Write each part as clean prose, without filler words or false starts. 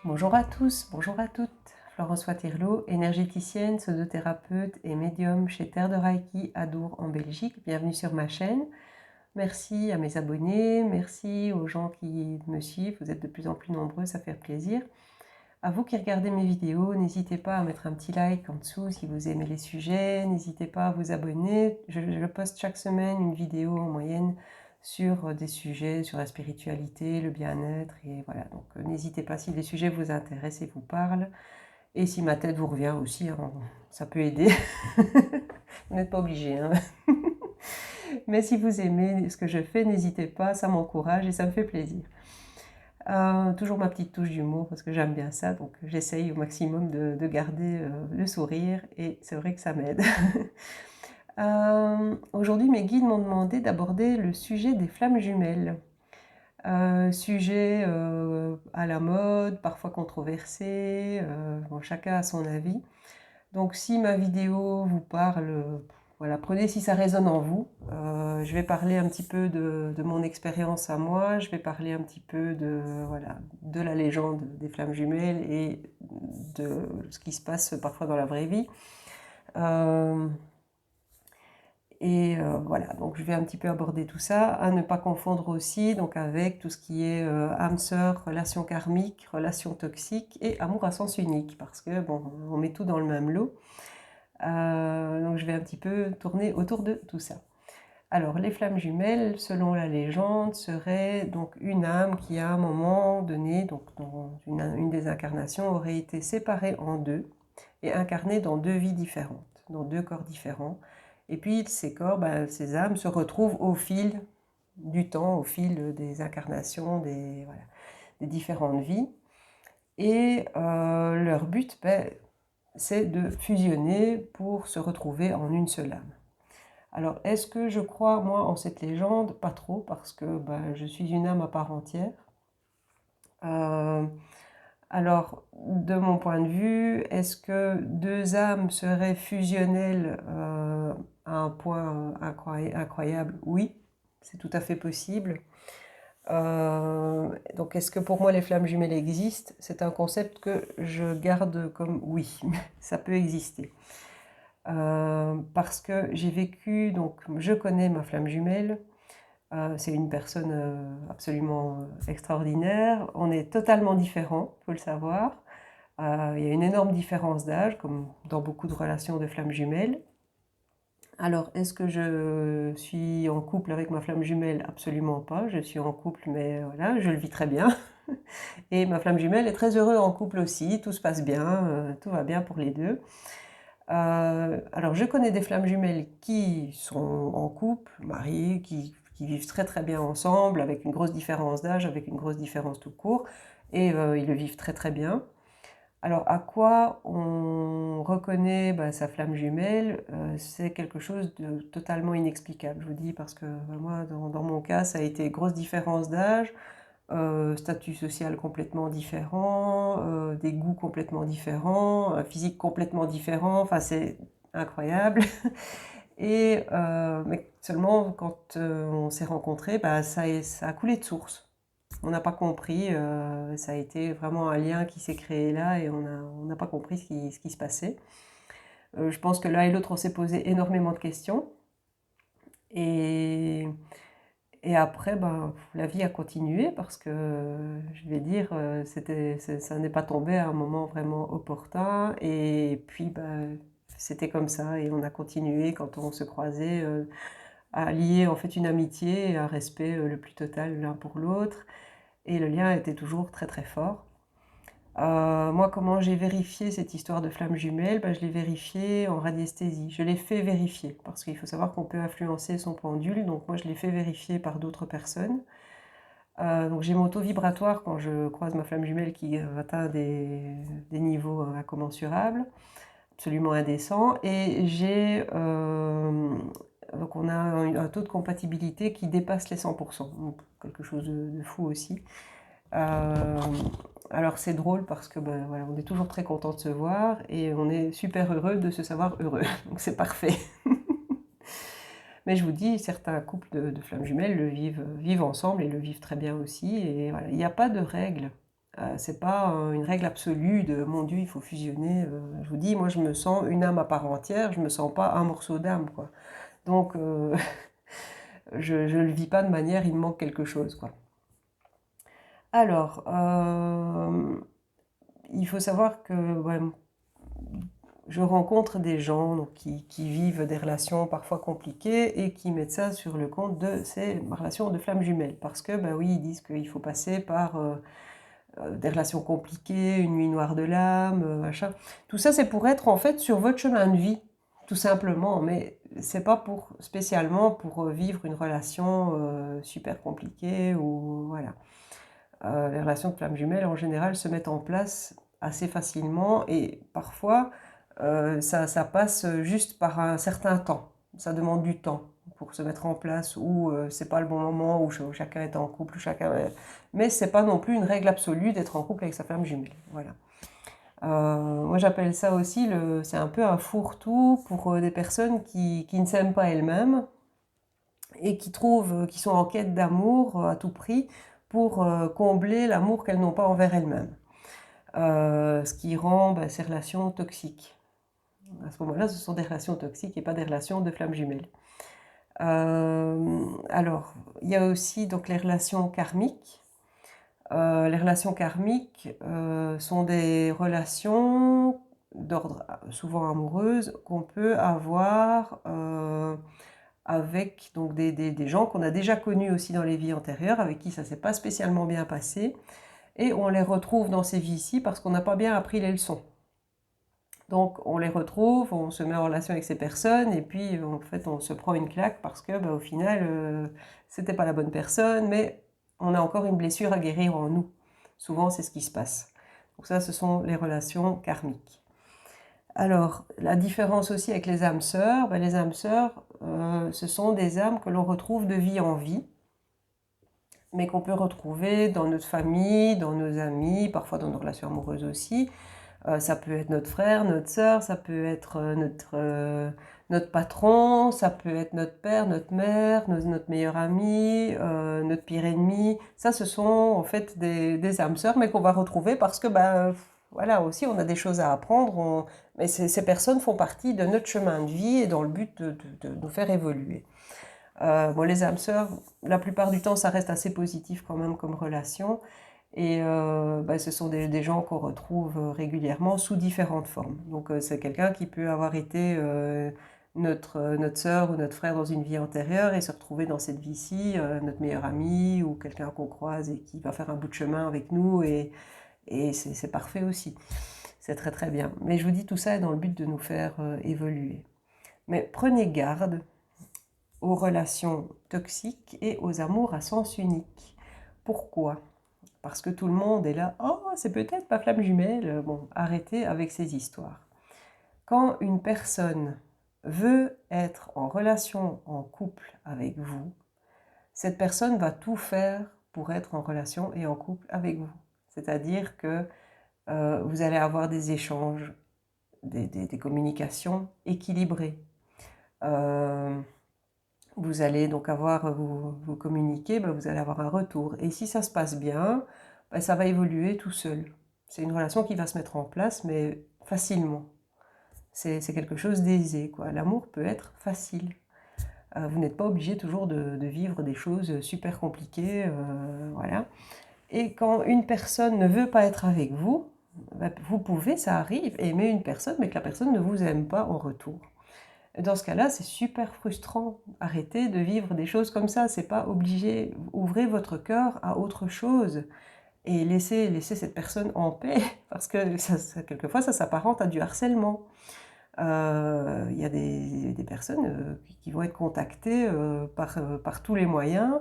Bonjour à tous, bonjour à toutes. Florence Waterloo, énergéticienne, pseudothérapeute et médium chez Terre de Reiki à Dour en Belgique. Bienvenue sur ma chaîne. Merci à mes abonnés, merci aux gens qui me suivent. Vous êtes de plus en plus nombreux, ça fait plaisir. À vous qui regardez mes vidéos, n'hésitez pas à mettre un petit like en dessous si vous aimez les sujets. N'hésitez pas à vous abonner. Je poste chaque semaine une vidéo en moyenne sur des sujets, sur la spiritualité, le bien-être, et voilà. Donc n'hésitez pas si les sujets vous intéressent et vous parlent. Et si ma tête vous revient aussi, hein, ça peut aider. Vous n'êtes pas obligé, hein. Mais si vous aimez ce que je fais, n'hésitez pas, ça m'encourage et ça me fait plaisir. Toujours ma petite touche d'humour parce que j'aime bien ça, donc j'essaye au maximum de garder le sourire et c'est vrai que ça m'aide. Aujourd'hui, mes guides m'ont demandé d'aborder le sujet des flammes jumelles. Sujet à la mode, parfois controversé, bon, chacun a son avis. Donc si ma vidéo vous parle, voilà, prenez si ça résonne en vous. Je vais parler un petit peu de mon expérience à moi, je vais parler un petit peu voilà, de la légende des flammes jumelles et de ce qui se passe parfois dans la vraie vie. Voilà, donc je vais un petit peu aborder tout ça, à ne pas confondre aussi donc avec tout ce qui est âme sœur, relation karmique, relation toxique et amour à sens unique, parce que bon, on met tout dans le même lot. Donc je vais un petit peu tourner autour de tout ça. Alors les flammes jumelles, selon la légende, seraient donc une âme qui à un moment donné, donc dans une des incarnations, aurait été séparée en deux et incarnée dans deux vies différentes, dans deux corps différents. Et puis ces corps, ces âmes se retrouvent au fil du temps, au fil des incarnations, des différentes vies. Et leur but, c'est de fusionner pour se retrouver en une seule âme. Alors, est-ce que je crois, moi, en cette légende? Pas trop, parce que je suis une âme à part entière. Alors, de mon point de vue, est-ce que deux âmes seraient fusionnelles à un point incroyable? Oui, c'est tout à fait possible. Donc, est-ce que pour moi les flammes jumelles existent? C'est un concept que je garde comme oui, ça peut exister. Parce que j'ai vécu, donc je connais ma flamme jumelle, c'est une personne absolument extraordinaire, on est totalement différents, il faut le savoir. Il y a une énorme différence d'âge, comme dans beaucoup de relations de flammes jumelles. Alors, est-ce que je suis en couple avec ma flamme jumelle? Absolument pas, je suis en couple, mais voilà, je le vis très bien. Et ma flamme jumelle est très heureuse en couple aussi, tout se passe bien, tout va bien pour les deux. Alors, je connais des flammes jumelles qui sont en couple, mariées, qui vivent très très bien ensemble, avec une grosse différence d'âge, avec une grosse différence tout court, et ils le vivent très très bien. Alors, à quoi on reconnaît sa flamme jumelle? C'est quelque chose de totalement inexplicable, je vous dis, parce que moi, dans mon cas, ça a été grosse différence d'âge, statut social complètement différent, des goûts complètement différents, un physique complètement différent, enfin c'est incroyable. Mais seulement quand on s'est rencontrés, ça a coulé de source. On n'a pas compris, ça a été vraiment un lien qui s'est créé là et on n'a pas compris ce qui se passait. Je pense que l'un et l'autre on s'est posé énormément de questions et après, la vie a continué parce que, je vais dire, ça n'est pas tombé à un moment vraiment opportun. Et puis, c'était comme ça et on a continué quand on se croisait à lier en fait une amitié et un respect le plus total l'un pour l'autre. Et le lien était toujours très très fort. Moi, comment j'ai vérifié cette histoire de flamme jumelle? Je l'ai vérifiée en radiesthésie. Je l'ai fait vérifier, parce qu'il faut savoir qu'on peut influencer son pendule, donc moi je l'ai fait vérifier par d'autres personnes. Donc j'ai mon taux vibratoire quand je croise ma flamme jumelle qui atteint des niveaux incommensurables, absolument indécents, et donc on a un taux de compatibilité qui dépasse les 100%, donc quelque chose de fou aussi. Alors c'est drôle parce que voilà, on est toujours très content de se voir et on est super heureux de se savoir heureux, donc c'est parfait. Mais je vous dis, certains couples de flammes jumelles vivent ensemble et le vivent très bien aussi. Et voilà, il n'y a pas de règle. C'est pas une règle absolue de mon Dieu, il faut fusionner. Je vous dis, moi, je me sens une âme à part entière, je me sens pas un morceau d'âme, quoi. Donc, je ne le vis pas de manière, il me manque quelque chose, quoi. Alors, il faut savoir que ouais, je rencontre des gens donc, qui vivent des relations parfois compliquées et qui mettent ça sur le compte de ces relations de flammes jumelles. Parce que, bah oui, ils disent qu'il faut passer par des relations compliquées, une nuit noire de l'âme, machin. Tout ça, c'est pour être en fait sur votre chemin de vie, tout simplement. Mais c'est pas pour spécialement pour vivre une relation super compliquée ou voilà. Les relations de flammes jumelles, en général, se mettent en place assez facilement et parfois, ça passe juste par un certain temps. Ça demande du temps pour se mettre en place ou c'est pas le bon moment où chacun est en couple, mais c'est pas non plus une règle absolue d'être en couple avec sa flamme jumelle. Voilà. Moi, j'appelle ça aussi, c'est un peu un fourre-tout pour des personnes qui ne s'aiment pas elles-mêmes et qui sont en quête d'amour à tout prix pour combler l'amour qu'elles n'ont pas envers elles-mêmes. Ce qui rend ces relations toxiques. À ce moment-là, ce sont des relations toxiques et pas des relations de flammes jumelles. Alors, il y a aussi donc les relations karmiques. Les relations karmiques sont des relations d'ordre souvent amoureuses qu'on peut avoir avec donc des gens qu'on a déjà connus aussi dans les vies antérieures, avec qui ça ne s'est pas spécialement bien passé, et on les retrouve dans ces vies-ci parce qu'on n'a pas bien appris les leçons. Donc on les retrouve, on se met en relation avec ces personnes, et puis en fait on se prend une claque parce que au final, c'était pas la bonne personne, mais on a encore une blessure à guérir en nous. Souvent c'est ce qui se passe. Donc ça, ce sont les relations karmiques. Alors, la différence aussi avec les âmes sœurs, les âmes sœurs, ce sont des âmes que l'on retrouve de vie en vie, mais qu'on peut retrouver dans notre famille, dans nos amis, parfois dans nos relations amoureuses aussi. Ça peut être notre frère, notre sœur, ça peut être notre patron, ça peut être notre père, notre mère, notre meilleur ami, notre pire ennemi. Ça, ce sont en fait des âmes sœurs, mais qu'on va retrouver parce que, voilà, aussi, on a des choses à apprendre. Mais ces personnes font partie de notre chemin de vie et dans le but de nous faire évoluer. Bon, les âmes sœurs, la plupart du temps, ça reste assez positif quand même comme relation. Et ce sont des gens qu'on retrouve régulièrement sous différentes formes. Donc c'est quelqu'un qui peut avoir été notre sœur ou notre frère dans une vie antérieure et se retrouver dans cette vie-ci, notre meilleur ami ou quelqu'un qu'on croise et qui va faire un bout de chemin avec nous et c'est parfait aussi. C'est très très bien. Mais je vous dis tout ça est dans le but de nous faire évoluer. Mais prenez garde aux relations toxiques et aux amours à sens unique. Pourquoi ? Parce que tout le monde est là, oh, c'est peut-être ma flamme jumelle. Bon, arrêtez avec ces histoires. Quand une personne veut être en relation, en couple avec vous, cette personne va tout faire pour être en relation et en couple avec vous. C'est-à-dire que vous allez avoir des échanges, des communications équilibrées. Vous allez donc vous communiquer, vous allez avoir un retour. Et si ça se passe bien, ça va évoluer tout seul. C'est une relation qui va se mettre en place, mais facilement. C'est quelque chose d'aisé, quoi. L'amour peut être facile. Vous n'êtes pas obligé toujours de vivre des choses super compliquées, voilà. Et quand une personne ne veut pas être avec vous, vous pouvez, ça arrive, aimer une personne, mais que la personne ne vous aime pas en retour. Dans ce cas-là, c'est super frustrant. Arrêtez de vivre des choses comme ça. C'est pas obligé. Ouvrez votre cœur à autre chose et laissez cette personne en paix, parce que quelquefois, ça s'apparente à du harcèlement. Il y a des personnes qui vont être contactées par tous les moyens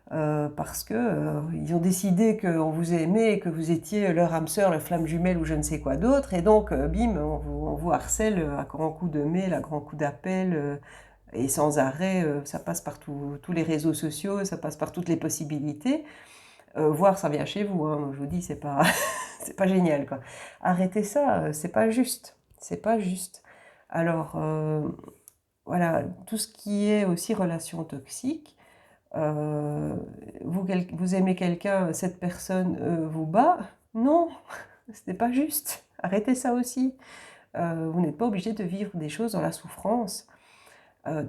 parce que ils ont décidé qu'on vous aimait et que vous étiez leur âme sœur, leur flamme jumelle ou je ne sais quoi d'autre, et donc bim, on vous harcèle à grands coups de mail, à grands coups d'appel, et sans arrêt, ça passe par tous les réseaux sociaux, ça passe par toutes les possibilités. Voir ça vient chez vous, hein, je vous dis, c'est pas, c'est pas génial, quoi. Arrêtez ça, c'est pas juste, c'est pas juste. Alors, voilà, tout ce qui est aussi relation toxique, vous aimez quelqu'un, cette personne vous bat, Non, ce n'est pas juste. Arrêtez ça aussi. Vous n'êtes pas obligé de vivre des choses dans la souffrance.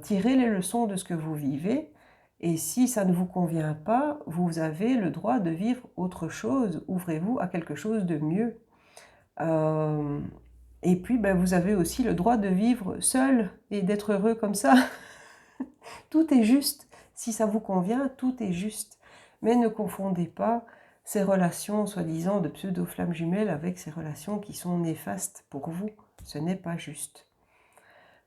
Tirez les leçons de ce que vous vivez. Et si ça ne vous convient pas, vous avez le droit de vivre autre chose. Ouvrez-vous à quelque chose de mieux. Et puis, ben, vous avez aussi le droit de vivre seul et d'être heureux comme ça. Tout est juste. Si ça vous convient, tout est juste. Mais ne confondez pas ces relations, soi-disant, de pseudo-flammes jumelles avec ces relations qui sont néfastes pour vous. Ce n'est pas juste.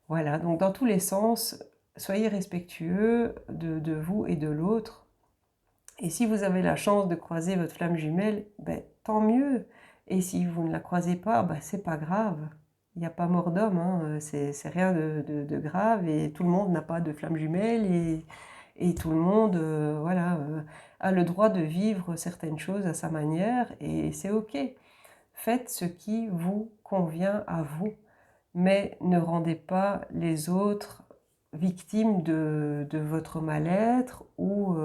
Voilà, donc dans tous les sens, soyez respectueux de vous et de l'autre. Et si vous avez la chance de croiser votre flamme jumelle, ben, tant mieux. Et si vous ne la croisez pas, ben, c'est pas grave. Il n'y a pas mort d'homme, hein. C'est rien de grave. Et tout le monde n'a pas de flamme jumelle. Et tout le monde voilà, a le droit de vivre certaines choses à sa manière. Et c'est OK. Faites ce qui vous convient à vous. Mais ne rendez pas les autres victimes de votre mal-être ou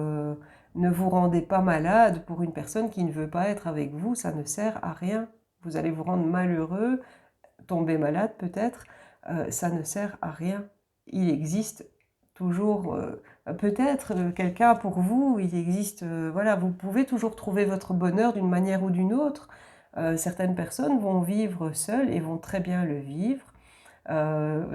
ne vous rendez pas malade pour une personne qui ne veut pas être avec vous, ça ne sert à rien. Vous allez vous rendre malheureux, tomber malade peut-être, ça ne sert à rien. Il existe toujours peut-être quelqu'un pour vous, il existe, voilà, vous pouvez toujours trouver votre bonheur d'une manière ou d'une autre. Certaines personnes vont vivre seules et vont très bien le vivre.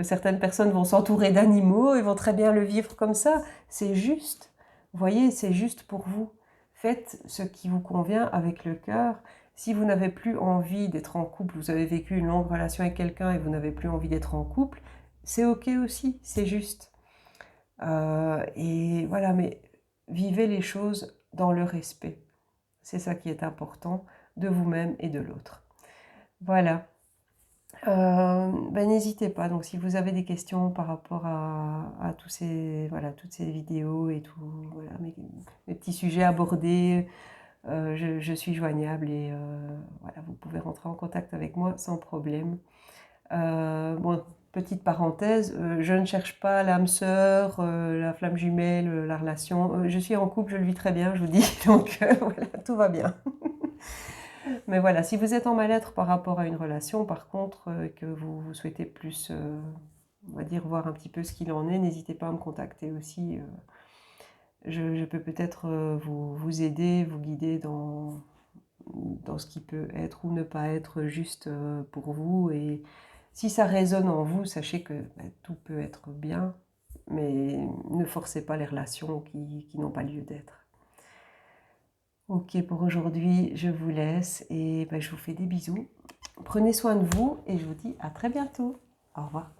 Certaines personnes vont s'entourer d'animaux et vont très bien le vivre comme ça. C'est juste. Vous voyez, c'est juste pour vous. Faites ce qui vous convient avec le cœur. Si vous n'avez plus envie d'être en couple, vous avez vécu une longue relation avec quelqu'un et vous n'avez plus envie d'être en couple, c'est OK aussi, c'est juste. Et voilà, mais vivez les choses dans le respect. C'est ça qui est important de vous-même et de l'autre. Voilà. Ben, n'hésitez pas, donc si vous avez des questions par rapport à tous ces, voilà, toutes ces vidéos et tout, voilà, mes petits sujets abordés, je suis joignable et voilà, vous pouvez rentrer en contact avec moi sans problème. Bon, petite parenthèse, je ne cherche pas l'âme sœur, la flamme jumelle, la relation. Je suis en couple, je le vis très bien, je vous dis, donc voilà, tout va bien. Mais voilà, si vous êtes en mal-être par rapport à une relation, par contre, que vous souhaitez plus, on va dire, voir un petit peu ce qu'il en est, n'hésitez pas à me contacter aussi. Je peux peut-être vous aider, vous guider dans ce qui peut être ou ne pas être juste pour vous. Et si ça résonne en vous, sachez que tout peut être bien, mais ne forcez pas les relations qui n'ont pas lieu d'être. Ok, pour aujourd'hui, je vous laisse et je vous fais des bisous. Prenez soin de vous et je vous dis à très bientôt. Au revoir.